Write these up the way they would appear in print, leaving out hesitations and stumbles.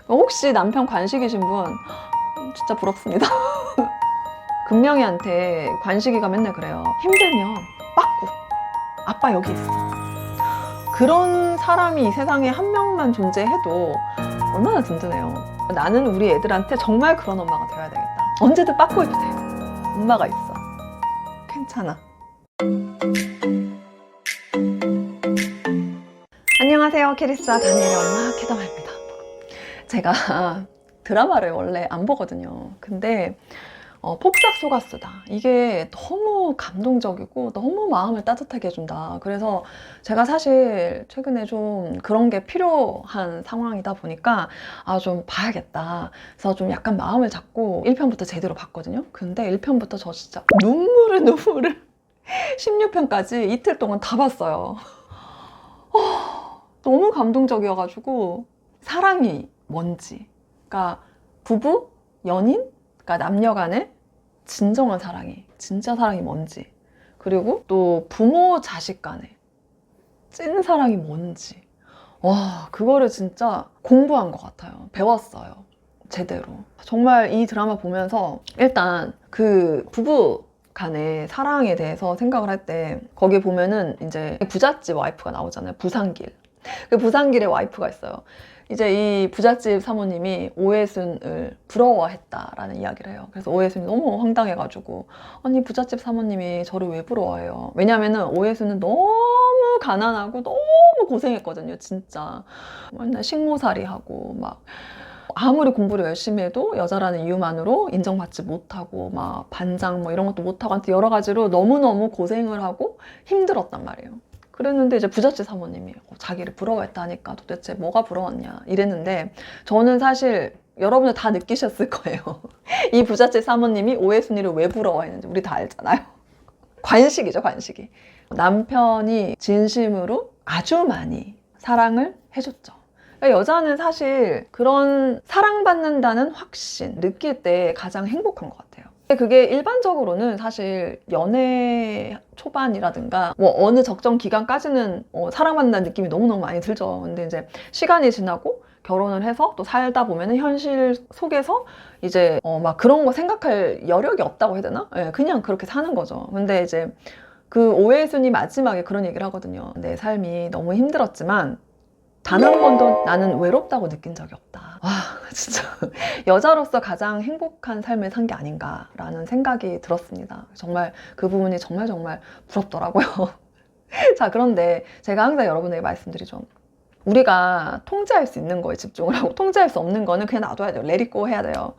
혹시 남편 관식이신 분 진짜 부럽습니다. 금명이한테 관식이가 맨날 그래요. 힘들면 빠꾸. 아빠 여기 있어. 그런 사람이 이 세상에 한 명만 존재해도 얼마나 든든해요. 나는 우리 애들한테 정말 그런 엄마가 되어야 되겠다. 언제든 빠꾸 해도 돼. 엄마가 있어. 괜찮아. 안녕하세요. 캐리스와 다니엘의 엄마 캐담입니다. 제가 드라마를 원래 안 보거든요. 근데 폭삭 속았수다. 이게 너무 감동적이고 너무 마음을 따뜻하게 해준다. 그래서 제가 사실 최근에 좀 그런 게 필요한 상황이다 보니까 좀 봐야겠다. 그래서 좀 약간 마음을 잡고 1편부터 제대로 봤거든요. 근데 1편부터 저 진짜 눈물을 16편까지 이틀 동안 다 봤어요. 너무 감동적이어가지고 사랑이 뭔지, 그러니까 부부, 연인, 그러니까 남녀 간의 진정한 사랑이, 진짜 사랑이 뭔지, 그리고 또 부모 자식 간의 찐 사랑이 뭔지, 와, 그거를 진짜 공부한 것 같아요. 배웠어요. 제대로. 정말 이 드라마 보면서 일단 그 부부 간의 사랑에 대해서 생각을 할 때 거기 보면은 이제 부잣집 와이프가 나오잖아요. 부산길. 그 부산길에 와이프가 있어요. 이제 이 부잣집 사모님이 오해순을 부러워했다라는 이야기를 해요. 그래서 오해순이 너무 황당해가지고, 아니 부잣집 사모님이 저를 왜 부러워해요? 왜냐면은 오해순은 너무 가난하고 너무 고생했거든요. 진짜 맨날 식모살이하고 막 아무리 공부를 열심히 해도 여자라는 이유만으로 인정받지 못하고 막 반장 뭐 이런 것도 못하고 여러 가지로 너무너무 고생을 하고 힘들었단 말이에요. 그랬는데 이제 부잣집 사모님이 자기를 부러워했다니까 도대체 뭐가 부러웠냐 이랬는데, 저는 사실 여러분들 다 느끼셨을 거예요. 이 부잣집 사모님이 오해순이를 왜 부러워했는지 우리 다 알잖아요. 관식이죠, 관식이. 남편이 진심으로 아주 많이 사랑을 해줬죠. 그러니까 여자는 사실 그런 사랑받는다는 확신 느낄 때 가장 행복한 것 같아요. 그게 일반적으로는 사실 연애 초반이라든가 뭐 어느 적정 기간까지는 사랑받는다는 느낌이 너무너무 많이 들죠. 근데 이제 시간이 지나고 결혼을 해서 또 살다 보면은 현실 속에서 이제 막 그런 거 생각할 여력이 없다고 해야 되나? 예, 그냥 그렇게 사는 거죠. 근데 이제 그 오해순이 마지막에 그런 얘기를 하거든요. 내 삶이 너무 힘들었지만 단 한 번도 나는 외롭다고 느낀 적이 없다. 와, 진짜 여자로서 가장 행복한 삶을 산 게 아닌가라는 생각이 들었습니다. 정말 그 부분이 정말 부럽더라고요. 자, 그런데 제가 항상 여러분에게 말씀드리죠. 우리가 통제할 수 있는 거에 집중을 하고 통제할 수 없는 거는 그냥 놔둬야 돼요. 레디고 해야 돼요.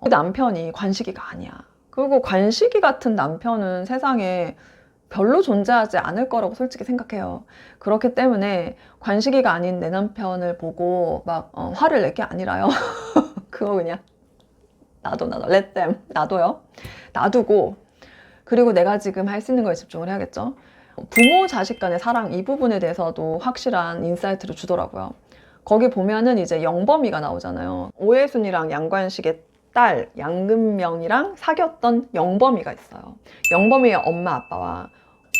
남편이 관식이가 아니야. 그리고 관식이 같은 남편은 세상에 별로 존재하지 않을 거라고 솔직히 생각해요. 그렇기 때문에 관식이가 아닌 내 남편을 보고 막 화를 낼 게 아니라요. 그거 그냥 놔둬 let them, 놔둬요. 놔두고, 그리고 내가 지금 할 수 있는 거에 집중을 해야겠죠. 부모 자식 간의 사랑, 이 부분에 대해서도 확실한 인사이트를 주더라고요. 거기 보면은 이제 영범이가 나오잖아요. 오해순이랑 양관식의 딸 양금명이랑 사귀었던 영범이가 있어요. 영범이의 엄마 아빠와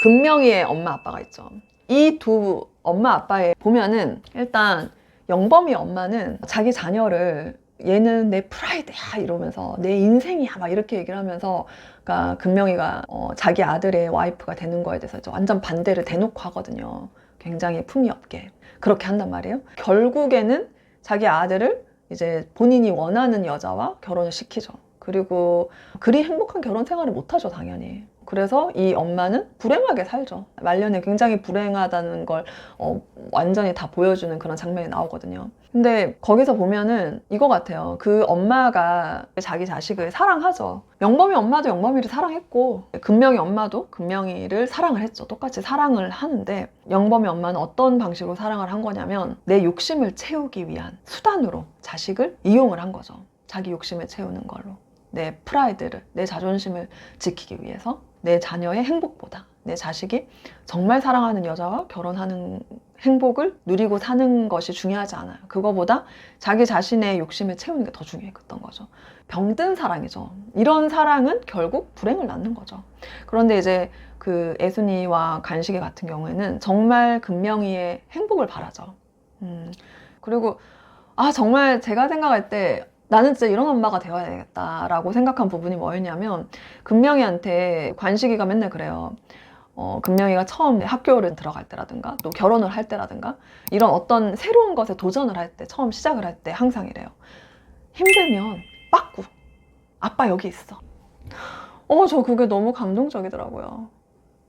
금명이의 엄마 아빠가 있죠. 이 두 엄마 아빠에 보면은 일단 영범이 엄마는 자기 자녀를 얘는 내 프라이드야 이러면서 내 인생이야 막 이렇게 얘기를 하면서, 그러니까 금명이가 자기 아들의 와이프가 되는 거에 대해서 완전 반대를 대놓고 하거든요. 굉장히 품위 없게 그렇게 한단 말이에요. 결국에는 자기 아들을 이제 본인이 원하는 여자와 결혼을 시키죠. 그리고 그리 행복한 결혼 생활을 못하죠, 당연히. 그래서 이 엄마는 불행하게 살죠. 말년에 굉장히 불행하다는 걸 완전히 다 보여주는 그런 장면이 나오거든요. 근데 거기서 보면은 이거 같아요. 그 엄마가 자기 자식을 사랑하죠. 영범이 엄마도 영범이를 사랑했고, 금명이 엄마도 금명이를 사랑을 했죠. 똑같이 사랑을 하는데, 영범이 엄마는 어떤 방식으로 사랑을 한 거냐면 내 욕심을 채우기 위한 수단으로 자식을 이용을 한 거죠. 자기 욕심을 채우는 걸로. 내 프라이드를, 내 자존심을 지키기 위해서 내 자녀의 행복보다 내 자식이 정말 사랑하는 여자와 결혼하는 행복을 누리고 사는 것이 중요하지 않아요. 그거보다 자기 자신의 욕심을 채우는 게 더 중요했던 거죠. 병든 사랑이죠. 이런 사랑은 결국 불행을 낳는 거죠. 그런데 이제 그 애순이와 간식이 같은 경우에는 정말 금명이의 행복을 바라죠. 그리고 아, 정말 제가 생각할 때 나는 진짜 이런 엄마가 되어야 되겠다라고 생각한 부분이 뭐였냐면, 금명이한테 관식이가 맨날 그래요. 금명이가 처음 학교를 들어갈 때라든가 또 결혼을 할 때라든가 이런 어떤 새로운 것에 도전을 할 때, 처음 시작을 할 때 항상 이래요. 힘들면 빠꾸. 아빠 여기 있어. 저 그게 너무 감동적이더라고요.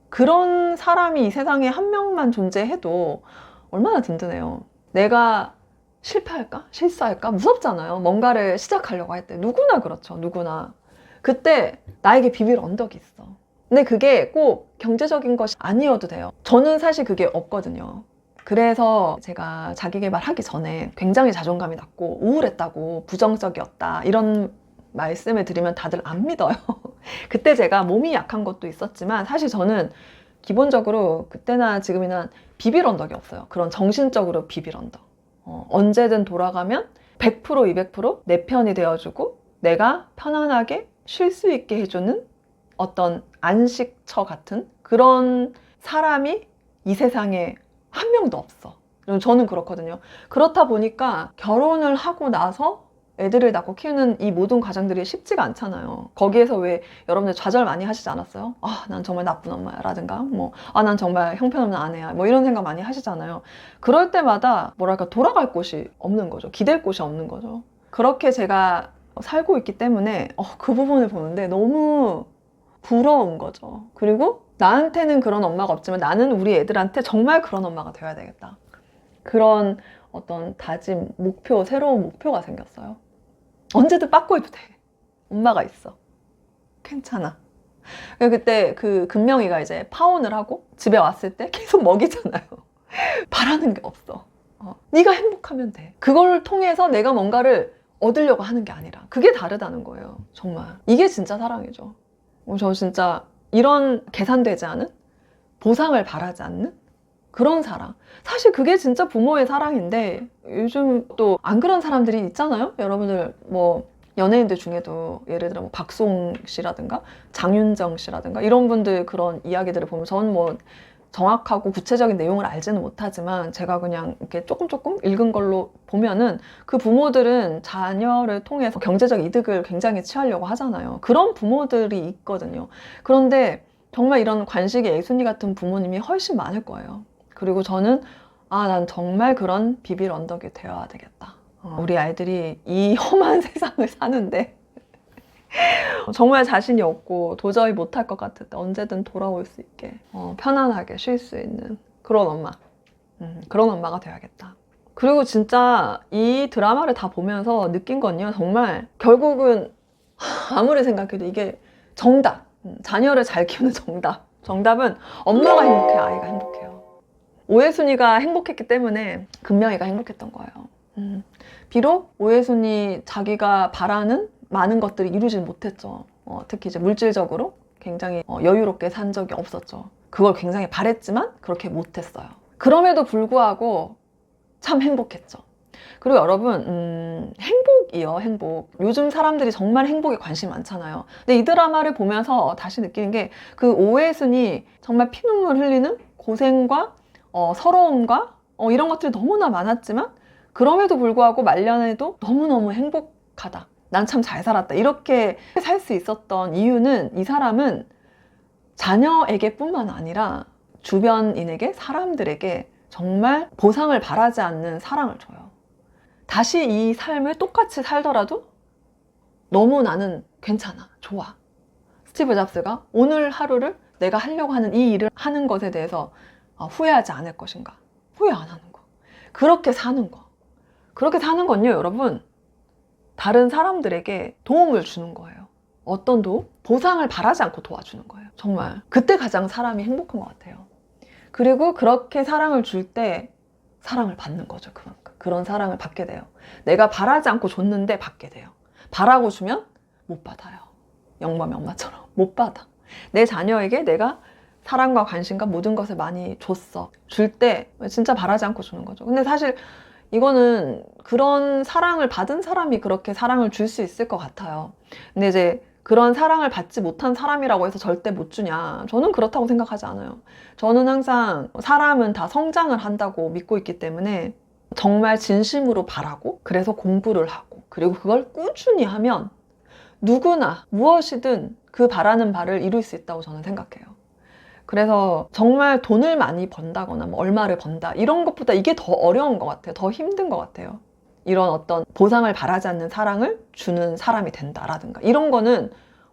그런 사람이 이 세상에 한 명만 존재해도 얼마나 든든해요. 내가 실패할까? 실수할까? 무섭잖아요. 뭔가를 시작하려고 할 때. 누구나 그렇죠. 누구나. 그때 나에게 비빌 언덕이 있어. 근데 그게 꼭 경제적인 것이 아니어도 돼요. 저는 사실 그게 없거든요. 그래서 제가 자기계발 하기 전에 굉장히 자존감이 낮고 우울했다고, 부정적이었다 이런 말씀을 드리면 다들 안 믿어요. 그때 제가 몸이 약한 것도 있었지만 사실 저는 기본적으로 그때나 지금이나 비빌 언덕이 없어요. 그런 정신적으로 비빌 언덕. 언제든 돌아가면 100% 200%내 편이 되어주고 내가 편안하게 쉴 수 있게 해주는 어떤 안식처 같은 그런 사람이 이 세상에 한 명도 없어. 저는 그렇거든요. 그렇다 보니까 결혼을 하고 나서 애들을 낳고 키우는 이 모든 과정들이 쉽지가 않잖아요. 거기에서 왜 여러분들 좌절 많이 하시지 않았어요? 아, 난 정말 나쁜 엄마야 라든가 난 정말 형편없는 아내야 이런 생각 많이 하시잖아요. 그럴 때마다 뭐랄까 돌아갈 곳이 없는 거죠. 기댈 곳이 없는 거죠. 그렇게 제가 살고 있기 때문에 그 부분을 보는데 너무 부러운 거죠. 그리고 나한테는 그런 엄마가 없지만 나는 우리 애들한테 정말 그런 엄마가 되어야 되겠다. 그런 어떤 다짐, 목표, 새로운 목표가 생겼어요. 언제든 빠꾸 해도 돼. 엄마가 있어. 괜찮아. 그때 그 금명이가 이제 파혼을 하고 집에 왔을 때 계속 먹이잖아요. 바라는 게 없어. 네가 행복하면 돼. 그걸 통해서 내가 뭔가를 얻으려고 하는 게 아니라 그게 다르다는 거예요. 정말. 이게 진짜 사랑이죠. 저 진짜 이런 계산되지 않은, 보상을 바라지 않는 그런 사랑. 사실 그게 진짜 부모의 사랑인데 요즘 또 안 그런 사람들이 있잖아요. 여러분들 연예인들 중에도 예를 들어 박수홍 씨라든가 장윤정 씨라든가 이런 분들 그런 이야기들을 보면 저는 정확하고 구체적인 내용을 알지는 못하지만 제가 그냥 이렇게 조금 읽은 걸로 보면은 그 부모들은 자녀를 통해서 경제적 이득을 굉장히 취하려고 하잖아요. 그런 부모들이 있거든요. 그런데 정말 이런 관식의 애순이 같은 부모님이 훨씬 많을 거예요. 그리고 저는 난 정말 그런 비빌 언덕이 되어야 되겠다. 우리 아이들이 이 험한 세상을 사는데 정말 자신이 없고 도저히 못할 것 같을 때 언제든 돌아올 수 있게 편안하게 쉴 수 있는 그런 엄마. 그런 엄마가 되어야겠다. 그리고 진짜 이 드라마를 다 보면서 느낀 건요. 정말 결국은 아무리 생각해도 이게 정답. 자녀를 잘 키우는 정답. 정답은 엄마가 행복해, 아이가 행복해요. 오해순이가 행복했기 때문에 금명이가 행복했던 거예요. 비록 오해순이 자기가 바라는 많은 것들이 이루지 못했죠. 특히 이제 물질적으로 굉장히 여유롭게 산 적이 없었죠. 그걸 굉장히 바랬지만 그렇게 못했어요. 그럼에도 불구하고 참 행복했죠. 그리고 여러분 행복이요, 행복. 요즘 사람들이 정말 행복에 관심이 많잖아요. 근데 이 드라마를 보면서 다시 느끼는 게 그 오해순이 정말 피눈물 흘리는 고생과 서러움과 이런 것들이 너무나 많았지만 그럼에도 불구하고 말년에도 너무너무 행복하다. 난 참 잘 살았다. 이렇게 살 수 있었던 이유는 이 사람은 자녀에게 뿐만 아니라 주변인에게, 사람들에게 정말 보상을 바라지 않는 사랑을 줘요. 다시 이 삶을 똑같이 살더라도 너무 나는 괜찮아, 좋아. 스티브 잡스가 오늘 하루를 내가 하려고 하는 이 일을 하는 것에 대해서 후회하지 않을 것인가? 후회 안 하는 거. 그렇게 사는 거. 그렇게 사는 건요, 여러분. 다른 사람들에게 도움을 주는 거예요. 어떤 도움? 보상을 바라지 않고 도와주는 거예요. 정말. 그때 가장 사람이 행복한 것 같아요. 그리고 그렇게 사랑을 줄 때 사랑을 받는 거죠, 그만큼. 그런 사랑을 받게 돼요. 내가 바라지 않고 줬는데 받게 돼요. 바라고 주면 못 받아요. 영범이 엄마처럼. 못 받아. 내 자녀에게 내가 사랑과 관심과 모든 것을 많이 줬어. 줄 때 진짜 바라지 않고 주는 거죠. 근데 사실 이거는 그런 사랑을 받은 사람이 그렇게 사랑을 줄 수 있을 것 같아요. 근데 이제 그런 사랑을 받지 못한 사람이라고 해서 절대 못 주냐? 저는 그렇다고 생각하지 않아요. 저는 항상 사람은 다 성장을 한다고 믿고 있기 때문에 정말 진심으로 바라고 그래서 공부를 하고 그리고 그걸 꾸준히 하면 누구나 무엇이든 그 바라는 바를 이룰 수 있다고 저는 생각해요. 그래서 정말 돈을 많이 번다거나 뭐 얼마를 번다 이런 것보다 이게 더 어려운 것 같아요. 더 힘든 것 같아요. 이런 어떤 보상을 바라지 않는 사랑을 주는 사람이 된다라든가 이런 거는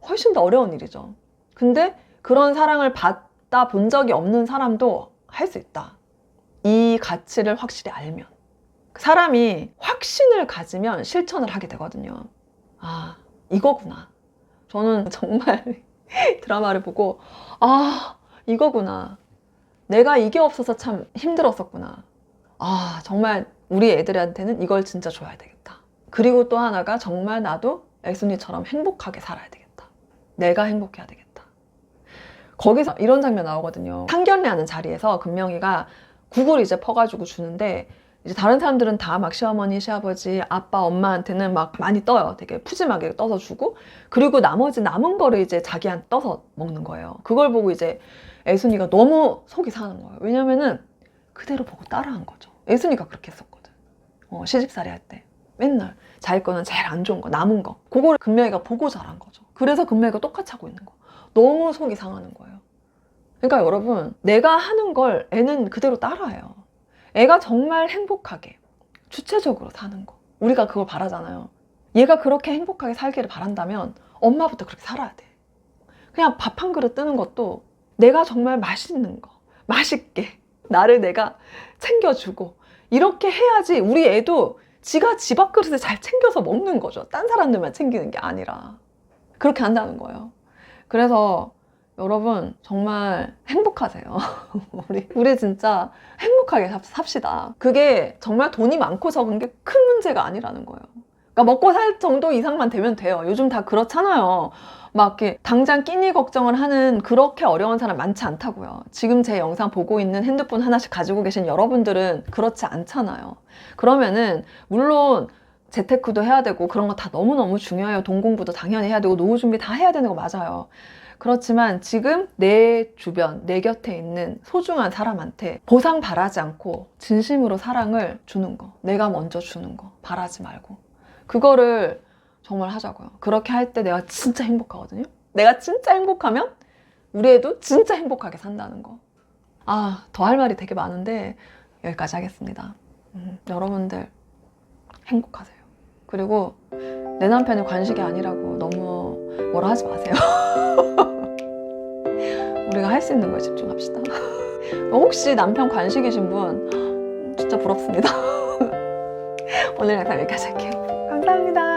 훨씬 더 어려운 일이죠. 근데 그런 사랑을 받다 본 적이 없는 사람도 할 수 있다. 이 가치를 확실히 알면. 사람이 확신을 가지면 실천을 하게 되거든요. 아, 이거구나. 저는 정말 드라마를 보고 아, 이거구나. 내가 이게 없어서 참 힘들었었구나. 아, 정말 우리 애들한테는 이걸 진짜 줘야 되겠다. 그리고 또 하나가 정말 나도 애순이처럼 행복하게 살아야 되겠다. 내가 행복해야 되겠다. 거기서 이런 장면 나오거든요. 상견례하는 자리에서 금명이가 국을 이제 퍼가지고 주는데 이제 다른 사람들은 다 막 시어머니, 시아버지, 아빠, 엄마한테는 막 많이 떠요. 되게 푸짐하게 떠서 주고 그리고 나머지 남은 거를 이제 자기한테 떠서 먹는 거예요. 그걸 보고 이제 애순이가 너무 속이 상하는 거예요. 왜냐면은 그대로 보고 따라한 거죠. 애순이가 그렇게 했었거든. 시집살이 할 때 맨날 자기 거는 제일 안 좋은 거, 남은 거 그거를 금명이가 보고 자란 거죠. 그래서 금명이가 똑같이 하고 있는 거. 너무 속이 상하는 거예요. 그러니까 여러분, 내가 하는 걸 애는 그대로 따라해요. 애가 정말 행복하게 주체적으로 사는 거, 우리가 그걸 바라잖아요. 얘가 그렇게 행복하게 살기를 바란다면 엄마부터 그렇게 살아야 돼. 그냥 밥 한 그릇 뜨는 것도 내가 정말 맛있는 거, 맛있게 나를 내가 챙겨주고 이렇게 해야지 우리 애도 지가 집 앞 그릇을 잘 챙겨서 먹는 거죠. 딴 사람들만 챙기는 게 아니라. 그렇게 한다는 거예요. 그래서 여러분 정말 행복하세요. 우리 진짜 행복하게 삽시다. 그게 정말 돈이 많고 적은 게 큰 문제가 아니라는 거예요. 그러니까 먹고 살 정도 이상만 되면 돼요. 요즘 다 그렇잖아요. 막 이렇게 당장 끼니 걱정을 하는 그렇게 어려운 사람 많지 않다고요. 지금 제 영상 보고 있는 핸드폰 하나씩 가지고 계신 여러분들은 그렇지 않잖아요. 그러면은 물론 재테크도 해야 되고 그런 거 다 너무너무 중요해요. 돈 공부도 당연히 해야 되고 노후 준비 다 해야 되는 거 맞아요. 그렇지만 지금 내 주변, 내 곁에 있는 소중한 사람한테 보상 바라지 않고 진심으로 사랑을 주는 거, 내가 먼저 주는 거 바라지 말고 그거를 정말 하자고요. 그렇게 할 때 내가 진짜 행복하거든요. 내가 진짜 행복하면 우리 애도 진짜 행복하게 산다는 거. 아, 더 할 말이 되게 많은데 여기까지 하겠습니다. 여러분들 행복하세요. 그리고 내 남편이 관식이 아니라고 너무 뭐라 하지 마세요. 우리가 할 수 있는 거에 집중합시다. 혹시 남편 관식이신 분 진짜 부럽습니다. 오늘 영상 여기까지 할게요. 감사합니다.